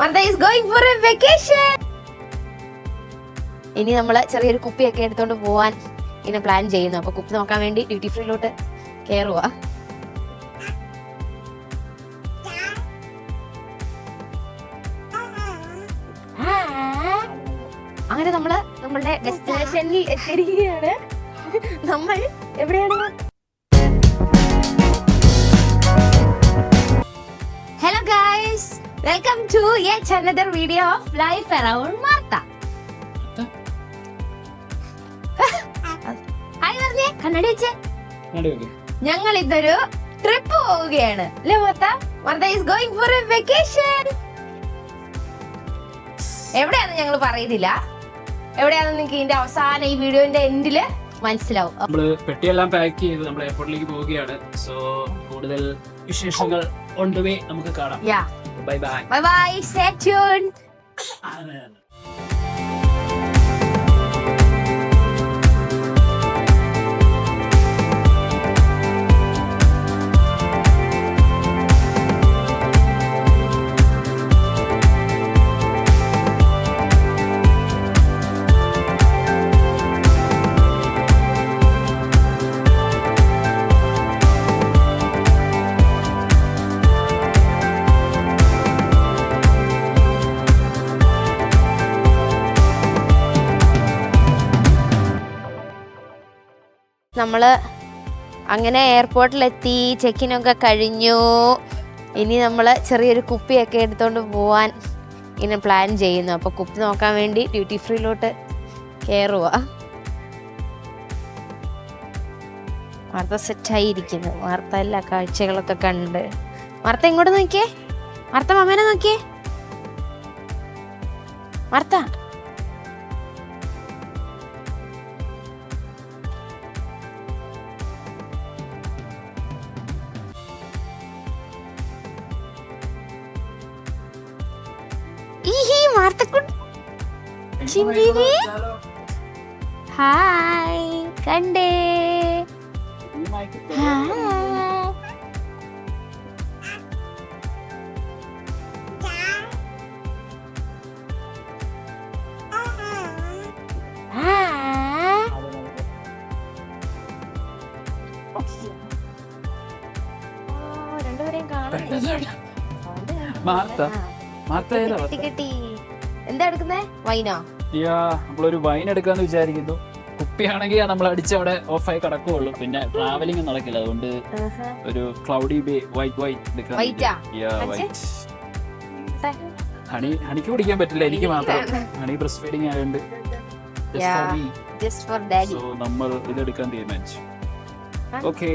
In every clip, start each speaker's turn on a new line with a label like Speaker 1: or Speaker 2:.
Speaker 1: Martha is going for a vacation. ഇനി നമ്മള് ചെറിയൊരു കുപ്പിയൊക്കെ എടുത്തോണ്ട് പോവാൻ ഇങ്ങനെ പ്ലാൻ ചെയ്യുന്നു. അപ്പൊ കുപ്പി നോക്കാൻ വേണ്ടി ഡ്യൂട്ടി ഫ്രീയിലോട്ട് കേറുവാ. അങ്ങനെ നമ്മള് നമ്മളുടെ ഡെസ്റ്റിനേഷനിൽ എത്തിയിരിക്കുകയാണ്. നമ്മൾ എവിടെയാണ്? Hello guys, welcome to yet another video of life around Martha. Hi പറഞ്ഞേ, കണ്ണടി വെച്ചേ. ഞങ്ങൾ ഇതൊരു ട്രിപ്പ് പോവുകയാണ് അല്ലേ Martha? Martha is going for a vacation. എവിടെയാന്ന് ഞങ്ങൾ പറയുന്നില്ല. എവിടെയാണെന്ന് നിങ്ങൾക്ക് ഇതിന്റെ അവസാനം ഈ വീഡിയോന്റെ എൻഡില് മനസ്സിലാവും.
Speaker 2: നമ്മള് പെട്ടിയെല്ലാം പാക്ക് ചെയ്ത് നമ്മൾ എയർപോർട്ടിലേക്ക് പോവുകയാണ്. സോ കൂടുതൽ വിശേഷങ്ങൾ ഓൺ ദ വേ നമുക്ക് കാണാം. Bye bye.
Speaker 1: Bye bye. Stay tuned. നമ്മള് അങ്ങനെ എയർപോർട്ടിലെത്തി, ചെക്കിനൊക്കെ കഴിഞ്ഞു. ഇനി നമ്മള് ചെറിയൊരു കുപ്പിയൊക്കെ എടുത്തോണ്ട് പോവാൻ ഇങ്ങനെ പ്ലാൻ ചെയ്യുന്നു. അപ്പൊ കുപ്പി നോക്കാൻ വേണ്ടി ഡ്യൂട്ടി ഫ്രീയിലോട്ട് കയറുക. വാർത്ത സെറ്റായിരിക്കുന്നു. വാർത്ത എല്ലാ കാഴ്ചകളൊക്കെ കണ്ട്. വാർത്ത ഇങ്ങോട്ട് നോക്കിയേ. വാർത്ത മമ്മേനെ നോക്കിയേ. വാർത്ത ഹായ് കണ്ടേ. രണ്ടുപേരെയും കാണാൻ എന്താ എടുക്കുന്നേ? വൈനോ?
Speaker 2: നമ്മളൊരു വൈൻ എടുക്കാന്ന് വിചാരിക്കുന്നു. കുപ്പിയാണെങ്കിൽ നമ്മൾ അടിച്ചവിടെ ഓഫായി കിടക്കുള്ളൂ. പിന്നെ ട്രാവലിംഗ് നടക്കില്ല. അതുകൊണ്ട് ഒരു ക്ലൗഡി ബേ വൈറ്റ് ഹണിക്ക് കുടിക്കാൻ പറ്റില്ല, എനിക്ക് മാത്രം. ഹണി ബ്രസ്റ്റ് ഫീഡിങ് ആയതുകൊണ്ട് നമ്മൾ ഇതെടുക്കാൻ തീരുമാനിച്ചു. Okay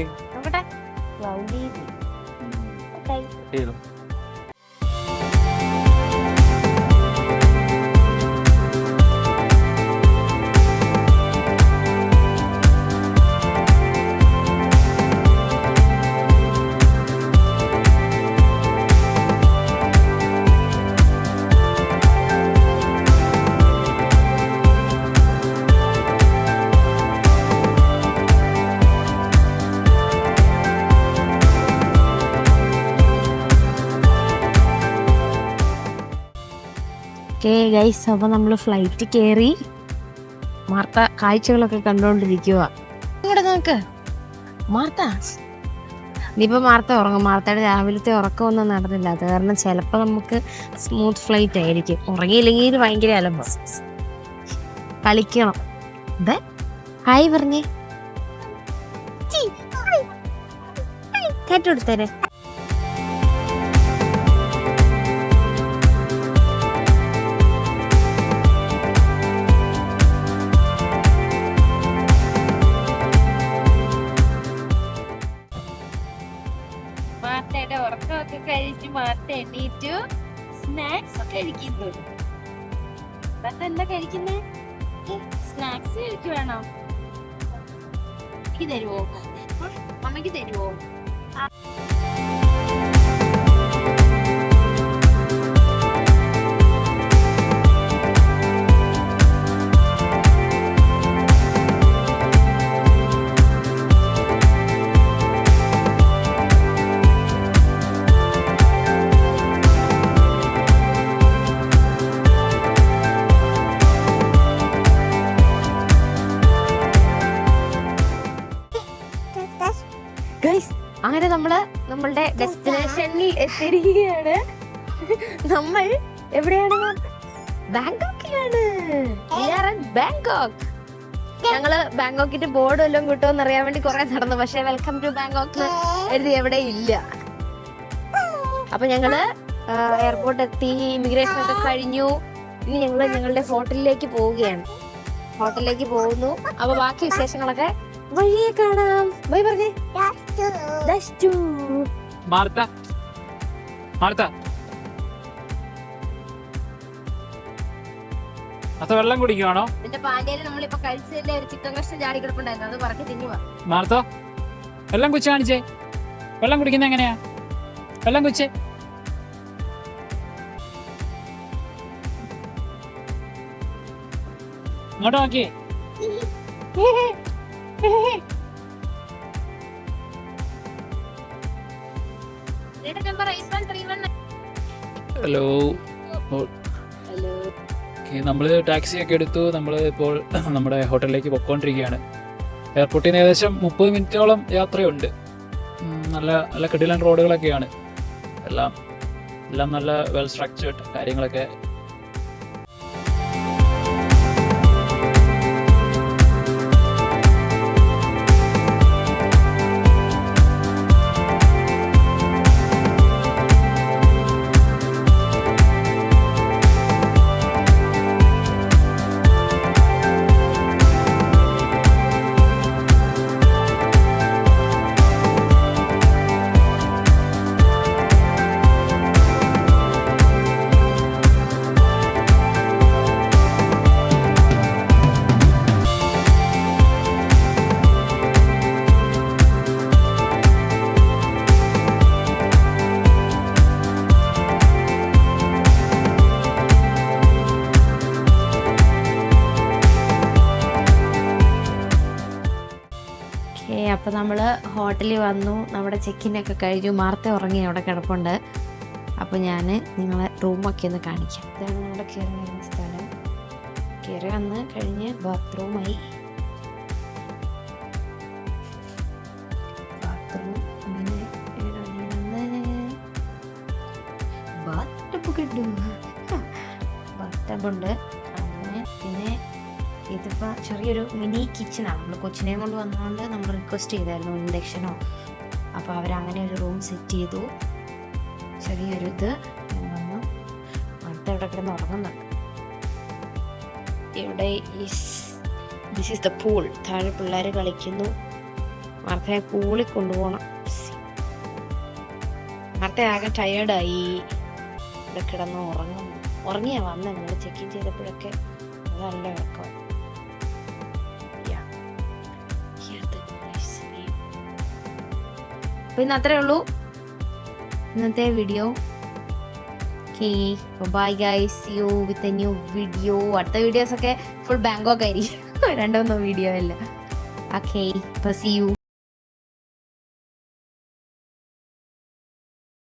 Speaker 2: guys. അപ്പോൾ നമ്മൾ ഫ്ലൈറ്റ് കയറി. മാർത്ത കാഴ്ചകളൊക്കെ കണ്ടുകൊണ്ടിരിക്കുക. ഇങ്ങോട്ട് നോക്ക് മാർത്ത. ഇനിയിപ്പോൾ മാർത്ത ഉറങ്ങും. മാർത്തയുടെ രാവിലത്തെ ഉറക്കമൊന്നും നടന്നില്ല. അത് കാരണം ചിലപ്പോൾ നമുക്ക് സ്മൂത്ത് ഫ്ലൈറ്റ് ആയിരിക്കും. ഉറങ്ങിയില്ലെങ്കിൽ ഭയങ്കര അലമ്പ. കളിക്കണം. അതെ ഹായ് പറഞ്ഞേ. കേട്ടുകൊടുത്തേരെ. മാർത്തയുടെ ഉറക്കമൊക്കെ കഴിച്ച് മാർത്ത എണീറ്റു. സ്നാക്സ് കഴിക്കുന്നു. മാർത്ത എന്താ കഴിക്കുന്നേ? സ്നാക്സ് കഴിക്കുവാണോ? എനിക്ക് തരുവോ? അമ്മയ്ക്ക് തരുവോ?
Speaker 1: നമ്മളുടെ ഡെസ്റ്റിനേഷനിൽ എത്തിയിരിക്കുകയാണ്. നമ്മൾ എവിടെയാണ്? ബാങ്കോക്കിലാണ്. ബാങ്കോക്ക്. ഞങ്ങള് ബാങ്കോക്കിന്റെ ബോർഡ് വല്ലതും കിട്ടുമെന്ന് അറിയാൻ വേണ്ടി കുറെ നടന്നു. പക്ഷെ വെൽക്കം ടു ബാങ്കോക്ക് എഴുതി എവിടെ ഇല്ല. അപ്പൊ ഞങ്ങള് എയർപോർട്ട് എത്തി, ഇമിഗ്രേഷൻ ഒക്കെ കഴിഞ്ഞു. ഇനി ഞങ്ങള് ഞങ്ങളുടെ ഹോട്ടലിലേക്ക് പോവുകയാണ്. ഹോട്ടലിലേക്ക് പോകുന്നു. അപ്പൊ ബാക്കി വിശേഷങ്ങളൊക്കെ വഴിയെ കാണാം. ബൈ പറഞ്ഞേ.
Speaker 3: വെള്ളം കുടിക്കുവാണോ?
Speaker 1: എന്റെ പാൻഡേല് നമ്മളിപ്പോ കഴിച്ചതിന്റെ ഒരു ചിക്കൻ കഷ്ണം ചാടി കിടപ്പുണ്ടായിരുന്നു. അത് പറഞ്ഞു തിന്നുവാ.
Speaker 3: മാർത്ത വെള്ളം കുടിച്ച് കാണിച്ചേ. വെള്ളം കുടിക്കുന്ന എങ്ങനെയാ? വെള്ളം കുടിച്ചേ. ഇങ്ങോട്ട് നോക്കി. ഹലോ. നമ്മൾ ടാക്സി ഒക്കെ എടുത്തു. നമ്മൾ ഇപ്പോൾ നമ്മുടെ ഹോട്ടലിലേക്ക് പൊയ്ക്കൊണ്ടിരിക്കുകയാണ്. എയർപോർട്ടിൽ നിന്ന് ഏകദേശം 30 മിനിറ്റോളം യാത്രയുണ്ട്. നല്ല നല്ല കിടിലൻ റോഡുകളൊക്കെയാണ്. എല്ലാം നല്ല വെൽ സ്ട്രക്ചേർഡ് കാര്യങ്ങളൊക്കെ.
Speaker 1: അപ്പോൾ നമ്മൾ ഹോട്ടലിൽ വന്നു. നമ്മുടെ ചെക്കിനൊക്കെ കഴിഞ്ഞു. മാർത്ത ഉറങ്ങി അവിടെ കിടപ്പുണ്ട്. അപ്പോൾ ഞാൻ നിങ്ങളെ റൂമൊക്കെ ഒന്ന് കാണിക്കാം. ഇതാണ് നമ്മുടെ കയറി വരുന്ന സ്ഥലം. കയറി വന്ന് കഴിഞ്ഞ് ബാത്റൂമായി. ബാത്റൂം അങ്ങനെ ബാത്ടബ് കിട്ടും. ബാത്ടബുണ്ട്. അങ്ങനെ പിന്നെ ഇതിപ്പോൾ ചെറിയൊരു മിനി കിച്ചണാണ്. നമ്മൾ കൊച്ചിനെയും കൊണ്ട് വന്നതുകൊണ്ട് നമ്മൾ റിക്വസ്റ്റ് ചെയ്തായിരുന്നു ഇൻഡക്ഷനോ. അപ്പോൾ അവരങ്ങനെ ഒരു റൂം സെറ്റ് ചെയ്തു. ചെറിയൊരു ഇത് വന്നു. അടുത്ത ഇവിടെ കിടന്ന് ഉറങ്ങുന്നുണ്ട്. ഇവിടെ ദിസ് ഈസ് ദ പൂൾ. താഴെ പിള്ളേർ കളിക്കുന്നു. വാർത്തയെ പൂളിൽ കൊണ്ടുപോകണം. വാർത്ത ആകെ ടയേർഡായി. ഇവിടെ കിടന്ന് ഉറങ്ങിയാ വന്നത്. നമ്മൾ ചെക്ക് ഇൻ ചെയ്തപ്പോഴൊക്കെ നല്ല ഉറക്കം. അപ്പോൾ ഇന്ന് അത്രേ ഉള്ളൂ ഇന്നത്തെ video. Okay, bye guys. See you with a new video. അടുത്ത വീഡിയോസൊക്കെ ഫുൾ ബാങ്കോക്ക് ആയിരിക്കും. 2-3 വീഡിയോ അല്ല. ഓക്കെ, അപ്പോൾ സീ യു.